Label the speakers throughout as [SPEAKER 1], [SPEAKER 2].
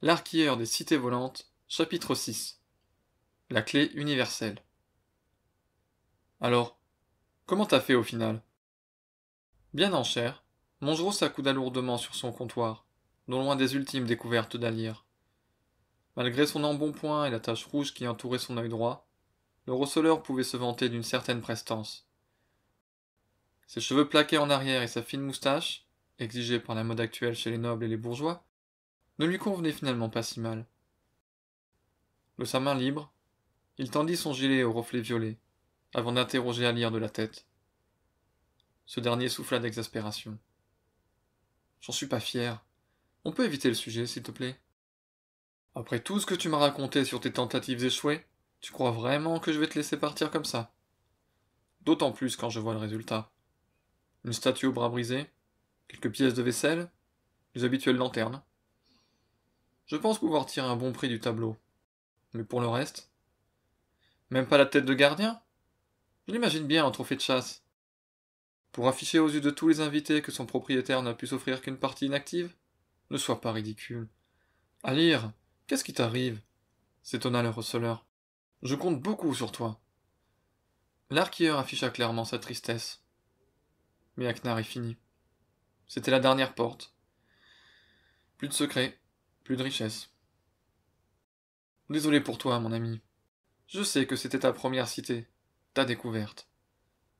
[SPEAKER 1] L'artilleur des cités volantes, chapitre 6. La clé universelle. Alors, comment t'as fait au final? Bien en chair, Mongereau s'accouda lourdement sur son comptoir, non loin des ultimes découvertes d'Alire. Malgré son embonpoint et la tache rouge qui entourait son œil droit, le receleur pouvait se vanter d'une certaine prestance. Ses cheveux plaqués en arrière et sa fine moustache, exigée par la mode actuelle chez les nobles et les bourgeois, ne lui convenaient finalement pas si mal. De sa main libre, il tendit son gilet au reflet violet, avant d'interroger Alire de la tête. Ce dernier souffla d'exaspération. J'en suis pas fier. On peut éviter le sujet, s'il te plaît? Après tout ce que tu m'as raconté sur tes tentatives échouées, tu crois vraiment que je vais te laisser partir comme ça? D'autant plus quand je vois le résultat. Une statue au bras brisé, quelques pièces de vaisselle, les habituelles lanternes. Je pense pouvoir tirer un bon prix du tableau. Mais pour le reste? Même pas la tête de gardien? Je l'imagine bien en trophée de chasse. Pour afficher aux yeux de tous les invités que son propriétaire n'a pu s'offrir qu'une partie inactive? Ne sois pas ridicule. Alire, qu'est-ce qui t'arrive? S'étonna le receleur. Je compte beaucoup sur toi. L'artilleur afficha clairement sa tristesse. Mais Aknar est fini. C'était la dernière porte. Plus de secrets, plus de richesse. Désolé pour toi, mon ami. Je sais que c'était ta première cité, ta découverte.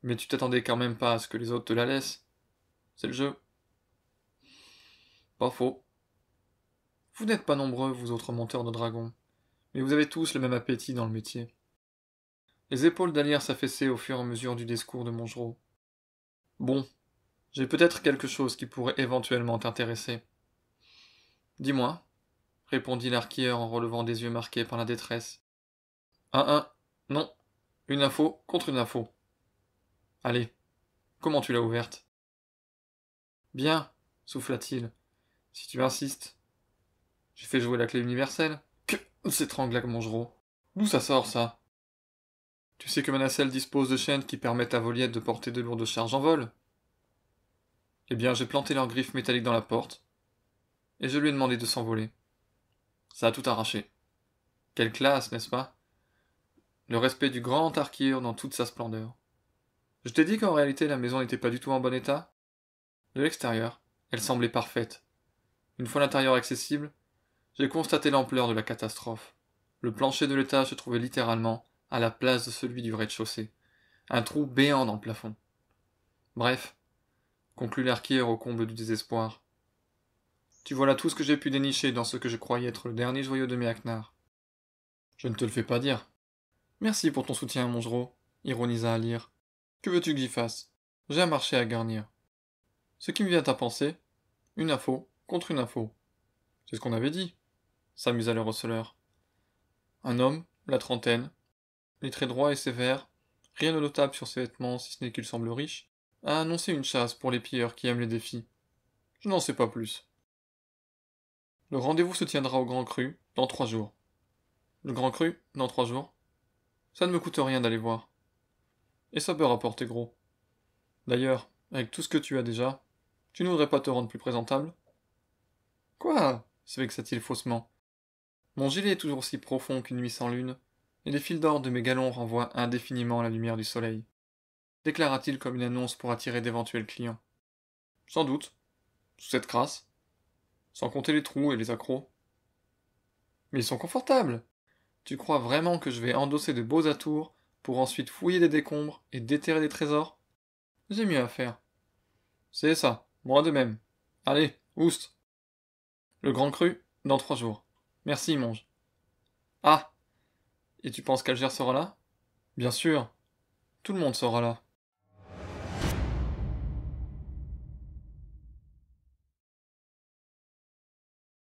[SPEAKER 1] Mais tu t'attendais quand même pas à ce que les autres te la laissent. C'est le jeu. Pas faux. Vous n'êtes pas nombreux, vous autres monteurs de dragons, mais vous avez tous le même appétit dans le métier. Les épaules d'Alire s'affaissaient au fur et à mesure du discours de Mongereau. Bon, j'ai peut-être quelque chose qui pourrait éventuellement t'intéresser. Dis-moi, répondit l'artilleur en relevant des yeux marqués par la détresse. Non, une info contre une info. Allez, comment tu l'as ouverte? Bien, souffla-t-il, si tu insistes. J'ai fait jouer la clé universelle. Que s'étrangla Mongereau. D'où ça sort, ça? Tu sais que ma nacelle dispose de chaînes qui permettent à Voliette de porter de lourdes charges en vol? Eh bien, j'ai planté leurs griffes métalliques dans la porte, et je lui ai demandé de s'envoler. Ça a tout arraché. Quelle classe, n'est-ce pas? Le respect du grand artilleur dans toute sa splendeur. Je t'ai dit qu'en réalité la maison n'était pas du tout en bon état? De l'extérieur, elle semblait parfaite. Une fois l'intérieur accessible, j'ai constaté l'ampleur de la catastrophe. Le plancher de l'étage se trouvait littéralement à la place de celui du rez-de-chaussée. Un trou béant dans le plafond. Bref, conclut l'artilleur au comble du désespoir. Tu vois là tout ce que j'ai pu dénicher dans ce que je croyais être le dernier joyau de mes Aknar. Je ne te le fais pas dire. Merci pour ton soutien, Mongereau, ironisa Alire. Que veux-tu que j'y fasse? J'ai un marché à garnir. Ce qui me vient à penser, une info contre une info. C'est ce qu'on avait dit, s'amusa le receleur. Un homme, la trentaine, les traits droits et sévères, rien de notable sur ses vêtements si ce n'est qu'il semble riche, a annoncé une chasse pour les pilleurs qui aiment les défis. Je n'en sais pas plus. Le rendez-vous se tiendra au Grand Cru, dans 3 jours. Le Grand Cru, dans 3 jours? Ça ne me coûte rien d'aller voir. Et ça peut rapporter gros. D'ailleurs, avec tout ce que tu as déjà, tu ne voudrais pas te rendre plus présentable? Quoi? S'vexa-t-il faussement. Mon gilet est toujours aussi profond qu'une nuit sans lune, et les fils d'or de mes galons renvoient indéfiniment la lumière du soleil, déclara-t-il comme une annonce pour attirer d'éventuels clients. Sans doute, sous cette crasse, sans compter les trous et les accrocs. Mais ils sont confortables. Tu crois vraiment que je vais endosser de beaux atours pour ensuite fouiller des décombres et déterrer des trésors? J'ai mieux à faire. C'est ça, moi de même. Allez, oust. Le Grand Cru, dans 3 jours. Merci, Monge. Ah, et tu penses qu'Alger sera là? Bien sûr, tout le monde sera là.